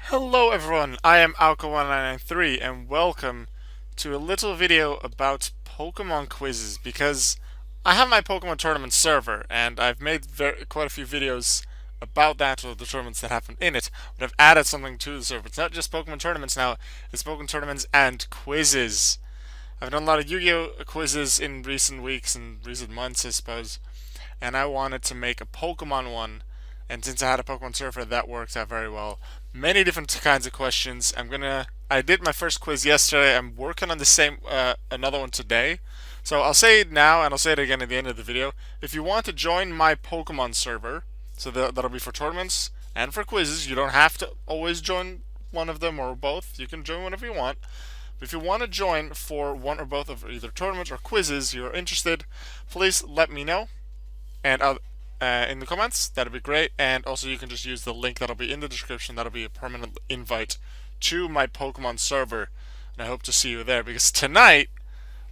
Hello everyone, I am Auke1993 and welcome to a little video about Pokemon quizzes because I have my Pokemon tournament server and I've made quite a few videos about that or the tournaments that happen in it, but I've added something to the server. It's not just Pokemon tournaments now, it's Pokemon tournaments and quizzes. I've done a lot of Yu-Gi-Oh! Quizzes in recent weeks and recent months, I suppose, and I wanted to make a Pokemon one. And since I had a Pokemon server, that worked out very well. Many different kinds of questions. I did my first quiz yesterday. I'm working on the same, another one today. So I'll say it now, and I'll say it again at the end of the video. If you want to join my Pokemon server, so that'll be for tournaments and for quizzes. You don't have to always join one of them or both. You can join whenever you want. But if you want to join for one or both of either tournaments or quizzes you're interested, please let me know. And in the comments, that'd be great. And also, you can just use the link that'll be in the description. That'll be a permanent invite to my Pokemon server, and I hope to see you there. Because tonight,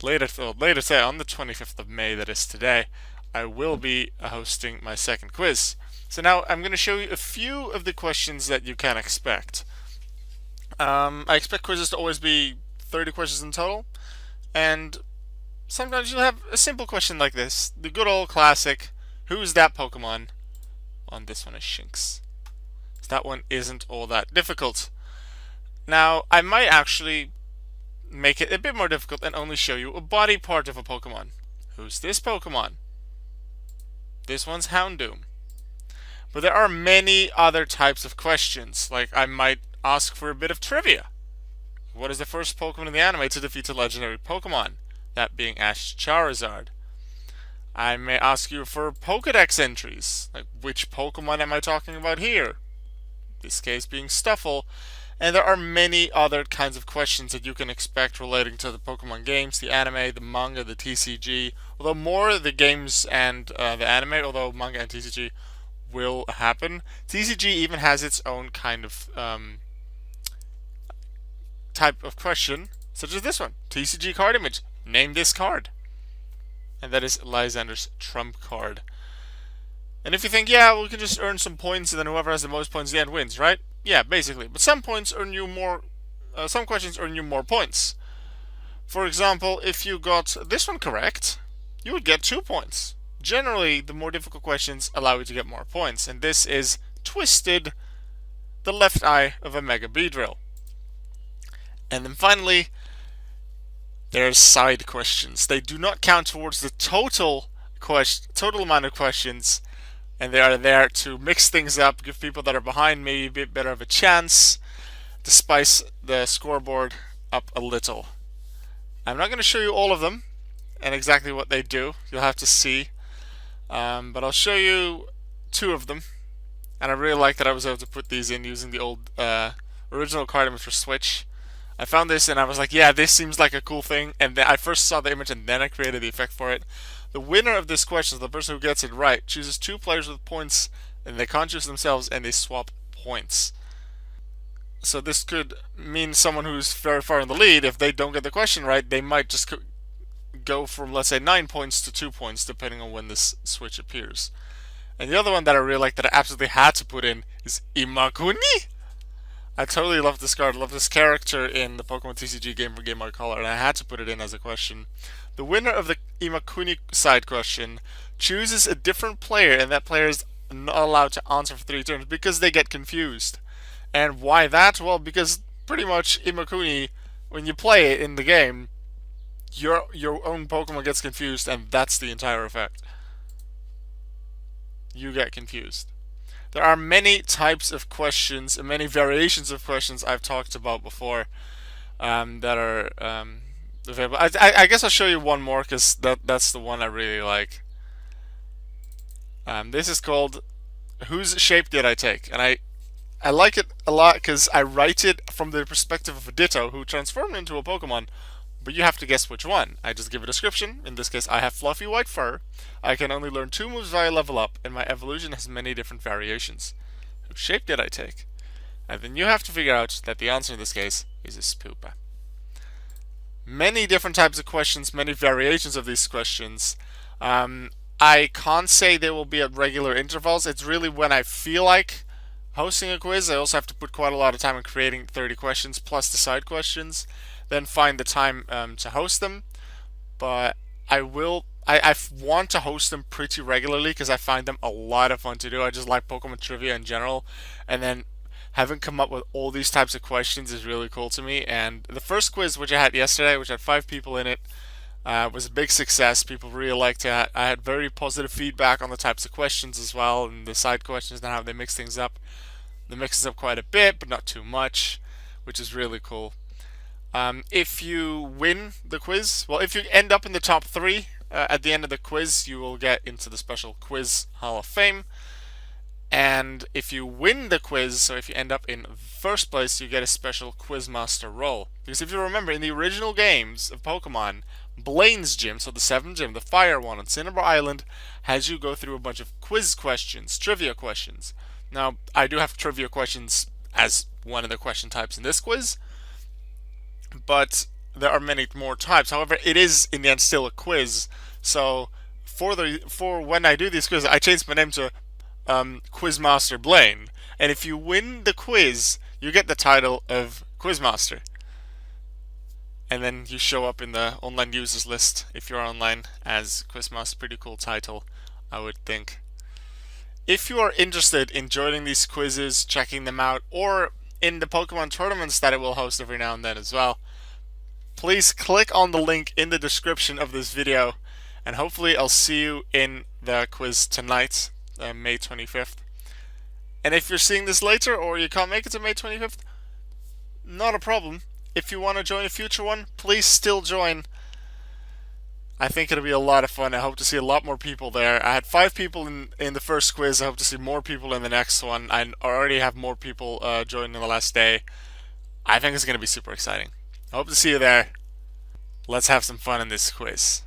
later today, on the 25th of May, that is today, I will be hosting my second quiz. So now I'm going to show you a few of the questions that you can expect. I expect quizzes to always be 30 questions in total, and sometimes you'll have a simple question like this, the good old classic. Who's that Pokemon? On this one is Shinx. That one isn't all that difficult. Now, I might actually make it a bit more difficult and only show you a body part of a Pokemon. Who's this Pokemon? This one's Houndoom. But there are many other types of questions, like I might ask for a bit of trivia. What is the first Pokemon in the anime to defeat a legendary Pokemon? That being Ash Charizard. I may ask you for Pokedex entries, like which Pokemon am I talking about here? This case being Stuffle, and there are many other kinds of questions that you can expect relating to the Pokemon games, the anime, the manga, the TCG, although more the games and the anime, although manga and TCG will happen. TCG even has its own kind of type of question, such as this one, TCG card image, name this card. And that is Lysander's trump card. And if you think, yeah, we can just earn some points, and then whoever has the most points at the end wins, right? Yeah, basically. But some points earn you more. Some questions earn you more points. For example, if you got this one correct, you would get 2 points. Generally, the more difficult questions allow you to get more points, and this is Twisted, the left eye of a Mega Beedrill. And then finally, there's side questions. They do not count towards the total amount of questions, and they are there to mix things up, give people that are behind maybe a bit better of a chance, to spice the scoreboard up a little. I'm not going to show you all of them and exactly what they do. You'll have to see. But I'll show you 2 of them. And I really like that I was able to put these in using the old original card image for Switch. I found this and I was like, yeah, this seems like a cool thing. And then I first saw the image and then I created the effect for it. The winner of this question, the person who gets it right, chooses 2 players with points, and they can't choose themselves, and they swap points. So this could mean someone who's very far in the lead. If they don't get the question right, they might just go from, let's say, 9 points to 2 points, depending on when this switch appears. And the other one that I really like that I absolutely had to put in is Imakuni. I totally love this card. I love this character in the Pokemon TCG game for Game Boy Color, and I had to put it in as a question. The winner of the Imakuni side question chooses a different player, and that player is not allowed to answer for 3 turns because they get confused. And why that? Well, because pretty much Imakuni, when you play it in the game, your own Pokemon gets confused, and that's the entire effect. You get confused. There are many types of questions and many variations of questions I've talked about before that are available. I guess I'll show you one more because that's the one I really like. This is called Whose Shape Did I Take? And I like it a lot because I write it from the perspective of a Ditto who transformed into a Pokemon, but you have to guess which one. I just give a description. In this case, I have fluffy white fur. I can only learn 2 moves via level up, and my evolution has many different variations. Whose shape did I take? And then you have to figure out that the answer in this case is a Spoopa. Many different types of questions, many variations of these questions. I can't say they will be at regular intervals. It's really when I feel like hosting a quiz, I also have to put quite a lot of time in creating 30 questions plus the side questions, then find the time to host them. But I want to host them pretty regularly because I find them a lot of fun to do. I just like Pokemon trivia in general, and then having come up with all these types of questions is really cool to me. And the first quiz, which I had yesterday, which had 5 people in it, was a big success. People really liked it. I had very positive feedback on the types of questions as well, and the side questions and how they mix things up. They mix it up quite a bit, but not too much, which is really cool. If you win the quiz, well, if you end up in the top three at the end of the quiz, you will get into the special Quiz Hall of Fame. And if you win the quiz, so if you end up in first place, you get a special Quizmaster role. Because if you remember, in the original games of Pokemon, Blaine's gym, so the 7th gym, the fire one on Cinnabar Island, has you go through a bunch of quiz questions, trivia questions. Now, I do have trivia questions as one of the question types in this quiz, but there are many more types. However, it is in the end still a quiz. So for when I do these quizzes, I change my name to Quizmaster Blaine. And if you win the quiz, you get the title of Quizmaster. And then you show up in the online users list if you're online as Quizmaster. Pretty cool title, I would think. If you are interested in joining these quizzes, checking them out, or in the Pokemon tournaments that it will host every now and then as well, please click on the link in the description of this video, and hopefully I'll see you in the quiz tonight, May 25th. And if you're seeing this later or you can't make it to May 25th, not a problem. If you want to join a future one, please still join. I think it'll be a lot of fun. I hope to see a lot more people there. I had 5 people in the first quiz. I hope to see more people in the next one. I already have more people joining in the last day. I think it's going to be super exciting. I hope to see you there. Let's have some fun in this quiz.